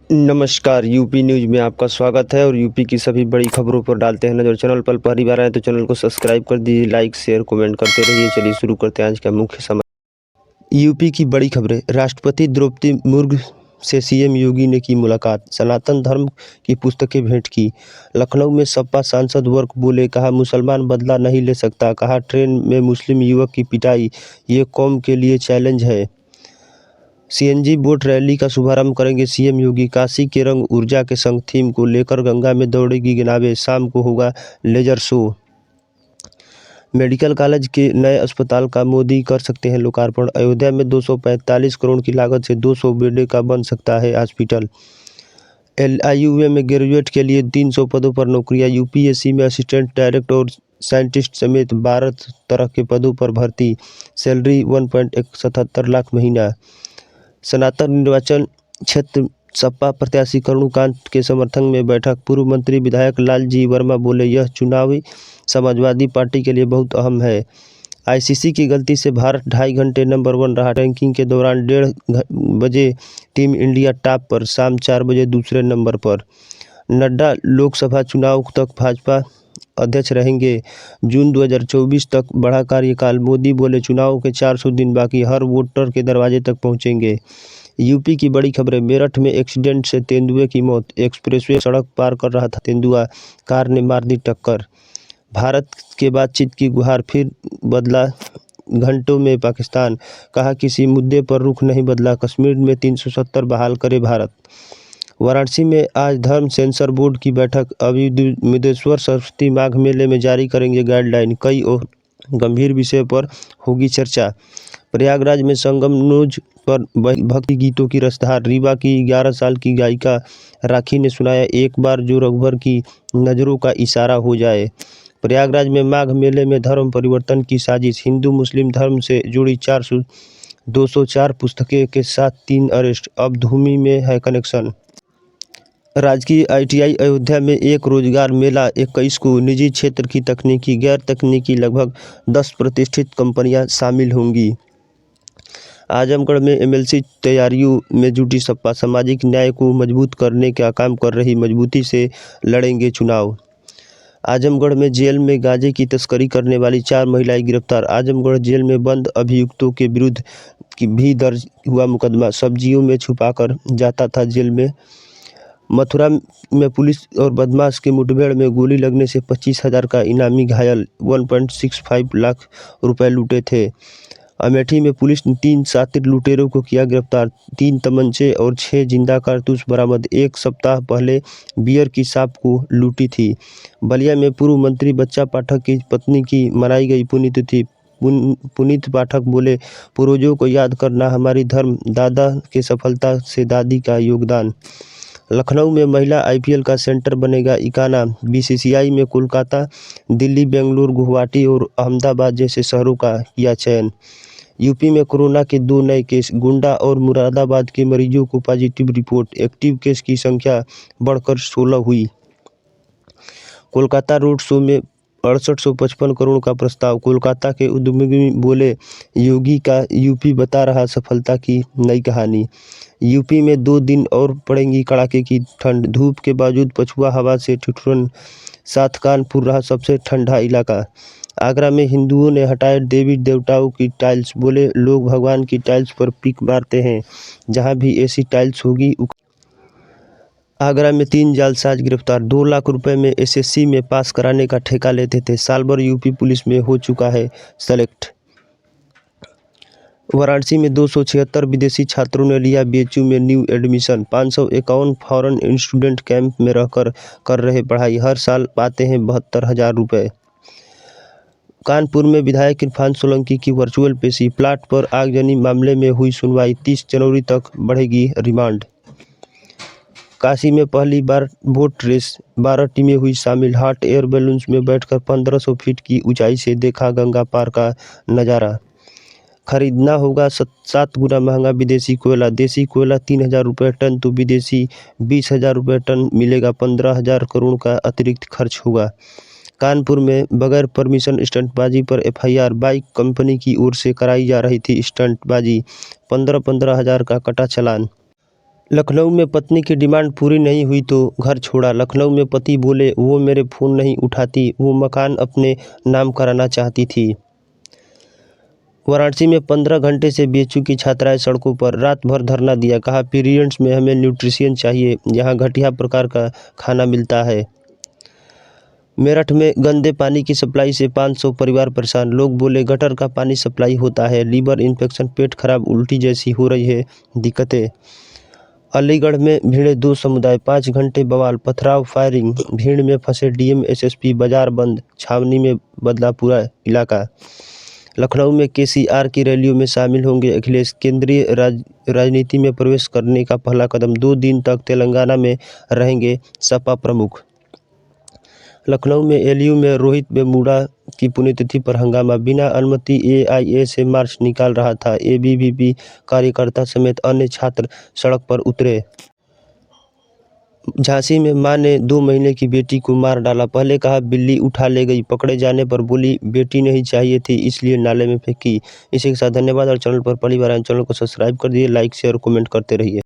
नमस्कार, UP news में आपका स्वागत है और यूपी की सभी बड़ी खबरों पर डालते हैं नज़र। चैनल पर पहली बार आए तो चैनल को सब्सक्राइब कर दीजिए, लाइक शेयर कमेंट करते रहिए। चलिए शुरू करते हैं आज का मुख्य समाचार। यूपी की बड़ी खबरें। राष्ट्रपति द्रौपदी मुर्मू से सीएम योगी ने की मुलाकात, सनातन धर्म की पुस्तकें भेंट की। लखनऊ में सपा सांसद वर्ग बोले, कहा मुसलमान बदला नहीं ले सकता। कहा ट्रेन में मुस्लिम युवक की पिटाई, ये कौम के लिए चैलेंज है। सीएनजी बोट रैली का शुभारंभ करेंगे सीएम योगी। काशी के रंग ऊर्जा के संग थीम को लेकर गंगा में दौड़ेगी नावें, शाम को होगा लेजर शो। मेडिकल कॉलेज के नए अस्पताल का मोदी कर सकते हैं लोकार्पण। अयोध्या में 245 करोड़ की लागत से 200 बेड का बन सकता है हॉस्पिटल। LIUM में ग्रेजुएट के लिए 300 पदों पर नौकरियां। यूपीएससी में असिस्टेंट डायरेक्टर और साइंटिस्ट समेत 12 तरह के पदों पर भर्ती। सैलरी 1.77 लाख महीना। सनातन निर्वाचन क्षेत्र सपा प्रत्याशी करुणाकांत के समर्थन में बैठक। पूर्व मंत्री विधायक लालजी वर्मा बोले, यह चुनावी समाजवादी पार्टी के लिए बहुत अहम है। आईसीसी की गलती से भारत 2.5 घंटे नंबर 1 रहा। रैंकिंग के दौरान 1:30 बजे टीम इंडिया टॉप पर, शाम 4 बजे दूसरे नंबर पर। नड्डा लोकसभा चुनाव तक भाजपा अध्यक्ष रहेंगे। जून 2024 तक बढ़ा कार्यकाल। मोदी बोले, चुनाव के 400 दिन बाकी, हर वोटर के दरवाजे तक पहुंचेंगे। यूपी की बड़ी खबरें। मेरठ में एक्सीडेंट से तेंदुए की मौत। एक्सप्रेसवे सड़क पार कर रहा था तेंदुआ, कार ने मार दी टक्कर। भारत के बातचीत की गुहार, फिर बदला घंटों में पाकिस्तान। कहा किसी मुद्दे पर रुख नहीं बदला। कश्मीर में 370 बहाल करे भारत। वाराणसी में आज धर्म सेंसर बोर्ड की बैठक। अयोध्या सरस्वती माघ मेले में जारी करेंगे गाइडलाइन। कई और गंभीर विषय पर होगी चर्चा। प्रयागराज में संगम नोज पर भक्ति गीतों की रसधार। रीवा की 11 साल की गायिका राखी ने सुनाया, एक बार जो रघुवर की नज़रों का इशारा हो जाए। प्रयागराज में माघ मेले में धर्म परिवर्तन की साजिश। हिंदू मुस्लिम धर्म से जुड़ी 204 पुस्तकें के साथ 3 अरेस्ट। अब धूमि में है कनेक्शन। राजकीय ITI अयोध्या में एक रोजगार मेला 21 को। निजी क्षेत्र की तकनीकी, गैर तकनीकी लगभग 10 प्रतिष्ठित कंपनियां शामिल होंगी। आजमगढ़ में MLC तैयारियों में जुटी सपा। सामाजिक न्याय को मजबूत करने का काम कर रही, मजबूती से लड़ेंगे चुनाव। आजमगढ़ में जेल में गांजे की तस्करी करने वाली 4 महिलाएं गिरफ्तार। आजमगढ़ जेल में बंद अभियुक्तों के विरुद्ध भी दर्ज हुआ मुकदमा। सब्जियों में छुपाकर जाता था जेल में। मथुरा में पुलिस और बदमाश की मुठभेड़ में गोली लगने से 25,000 का इनामी घायल। 1.65 लाख रुपए लूटे थे। अमेठी में पुलिस ने 3 शातिर लुटेरों को किया गिरफ्तार। 3 तमंचे और 6 जिंदा कारतूस बरामद। 1 सप्ताह पहले बियर की शॉप को लूटी थी। बलिया में पूर्व मंत्री बच्चा पाठक की पत्नी की मनाई गई पुण्यतिथि। पुनीत पाठक बोले, पूर्वजों को याद करना हमारी धर्म, दादा के सफलता से दादी का योगदान। लखनऊ में महिला IPL का सेंटर बनेगा इकाना। BCCI में कोलकाता, दिल्ली, बेंगलुरु, गुवाहाटी और अहमदाबाद जैसे शहरों का किया चयन। यूपी में कोरोना के 2 नए केस। गोंडा और मुरादाबाद के मरीजों को पॉजिटिव रिपोर्ट। एक्टिव केस की संख्या बढ़कर 16 हुई। कोलकाता रोड शो में 6855 करोड़ का प्रस्ताव। कोलकाता के उद्यमी बोले, योगी का यूपी बता रहा सफलता की नई कहानी। यूपी में 2 दिन और पड़ेगी कड़ाके की ठंड। धूप के बावजूद पछुआ हवा से ठिठुरन। साथ कानपुर रहा सबसे ठंडा इलाका। आगरा में हिंदुओं ने हटाए देवी देवताओं की टाइल्स। बोले, लोग भगवान की टाइल्स पर पिक मारते हैं, जहां भी ऐसी टाइल्स होगी। आगरा में 3 जालसाज गिरफ्तार। 2 लाख रुपए में SSC में पास कराने का ठेका लेते थे। साल भर यूपी पुलिस में हो चुका है सेलेक्ट। वाराणसी में 276 विदेशी छात्रों ने लिया BHU में new admission. 551 foreign student camp में रहकर कर रहे पढ़ाई। हर साल पाते हैं 72,000 रुपये। कानपुर में विधायक इरफान सोलंकी की वर्चुअल पेशी। प्लाट पर आगजनी मामले में हुई सुनवाई। 30 जनवरी तक बढ़ेगी रिमांड। काशी में पहली बार बोट रेस। 12 टीमें हुई शामिल। हॉट एयर बैलून्स में बैठकर 1500 फीट की ऊंचाई से देखा गंगा पार का नज़ारा। खरीदना होगा 7 गुना महंगा विदेशी कोयला। देसी कोयला 3,000 रुपये टन तो विदेशी 20,000 रुपये टन मिलेगा। 15,000 करोड़ का अतिरिक्त खर्च होगा। कानपुर में बगैर परमिशन स्टंटबाजी पर FIR। बाइक कंपनी की ओर से कराई जा रही थी स्टंटबाजी। 15,000 का कटा चालान। लखनऊ में पत्नी की डिमांड पूरी नहीं हुई तो घर छोड़ा। लखनऊ में पति बोले वो मेरे फ़ोन नहीं उठाती, वो मकान अपने नाम कराना चाहती थी। वाराणसी में 15 घंटे से बीएचयू की छात्राएं सड़कों पर रात भर धरना दिया। कहा पीरियड्स में हमें न्यूट्रिशन चाहिए, यहाँ घटिया प्रकार का खाना मिलता है। मेरठ में गंदे पानी की सप्लाई से 500 परिवार परेशान। लोग बोले गटर का पानी सप्लाई होता है, लीवर इन्फेक्शन, पेट खराब, उल्टी जैसी हो रही है दिक्कतें। अलीगढ़ में भिड़े दो समुदाय, 5 घंटे बवाल, पथराव, फायरिंग, भीड़ में फंसे डीएम एसएसपी, बाजार बंद, छावनी में बदला पूरा इलाका। लखनऊ में केसीआर की रैलियों में शामिल होंगे अखिलेश, केंद्रीय राजनीति में प्रवेश करने का पहला कदम। 2 दिन तक तेलंगाना में रहेंगे सपा प्रमुख। लखनऊ में एलयू में रोहित वेमुला की पुण्यतिथि पर हंगामा, बिना अनुमति एआईए से मार्च निकाल रहा था। एबीवीपी कार्यकर्ता समेत अन्य छात्र सड़क पर उतरे। झांसी में मां ने 2 महीने की बेटी को मार डाला। पहले कहा बिल्ली उठा ले गई, पकड़े जाने पर बोली बेटी नहीं चाहिए थी इसलिए नाले में फेंकी। इसी के साथ धन्यवाद और चैनल पर पहली बार आए चैनल को सब्सक्राइब कर दिए, लाइक शेयर कमेंट करते रहिए।